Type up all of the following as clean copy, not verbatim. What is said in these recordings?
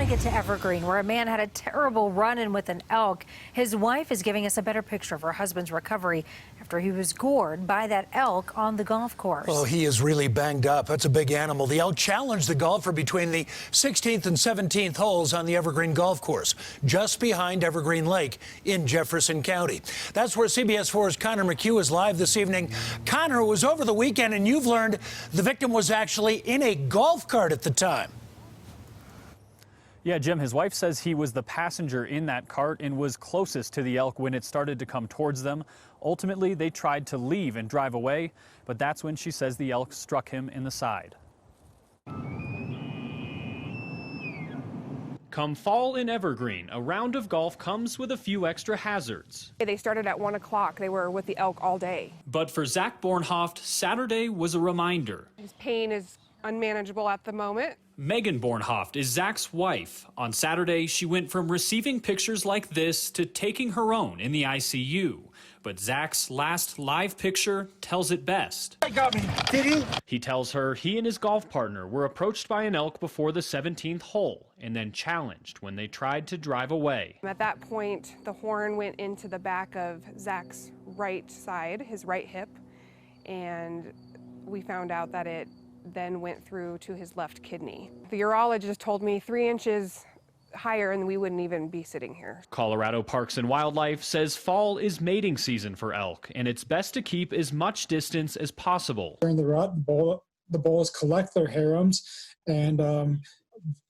get to Evergreen, where a man had a terrible run-in with an elk. His wife is giving us a better picture of her husband's recovery after he was gored by that elk on the golf course. Oh, he is really banged up. That's a big animal. The elk challenged the golfer between the 16th and 17th holes on the Evergreen golf course, just behind Evergreen Lake in Jefferson County. That's where CBS 4's Connor McHugh is live this evening. Connor, it was over the weekend, and you've learned the victim was actually in a golf cart at the time. Yeah, Jim, his wife says he was the passenger in that cart and was closest to the elk when it started to come towards them. Ultimately, they tried to leave and drive away, but that's when she says the elk struck him in the side. Come fall in Evergreen, a round of golf comes with a few extra hazards. They started at 1 o'clock. They were with the elk all day. But for Zach Bornhoft, Saturday was a reminder. His pain is unmanageable at the moment. Megan Bornhoft is Zach's wife. On Saturday, she went from receiving pictures like this to taking her own in the ICU. But Zach's last live picture tells it best. I got me. Did he? He tells her he and his golf partner were approached by an elk before the 17th hole and then challenged when they tried to drive away. At that point, the horn went into the back of Zach's right side, his right hip, and we found out that it then went through to his left kidney. The urologist told me 3 inches higher and we wouldn't even be sitting here. Colorado Parks and Wildlife says fall is mating season for elk, and it's best to keep as much distance as possible. During the rut, the bulls collect their harems and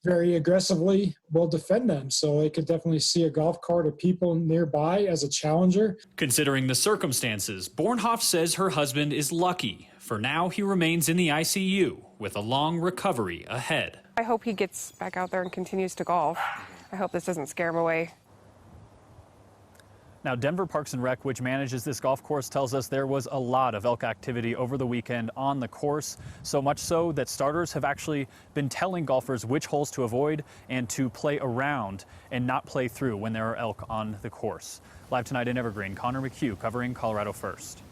very aggressively will defend them. So they could definitely see a golf cart or people nearby as a challenger. Considering the circumstances, Bornhoft says her husband is lucky. For now, he remains in the ICU with a long recovery ahead. I hope he gets back out there and continues to golf. I hope this doesn't scare him away. Now, Denver Parks and Rec, which manages this golf course, tells us there was a lot of elk activity over the weekend on the course, so much so that starters have actually been telling golfers which holes to avoid and to play around and not play through when there are elk on the course. Live tonight in Evergreen, Connor McHugh covering Colorado First.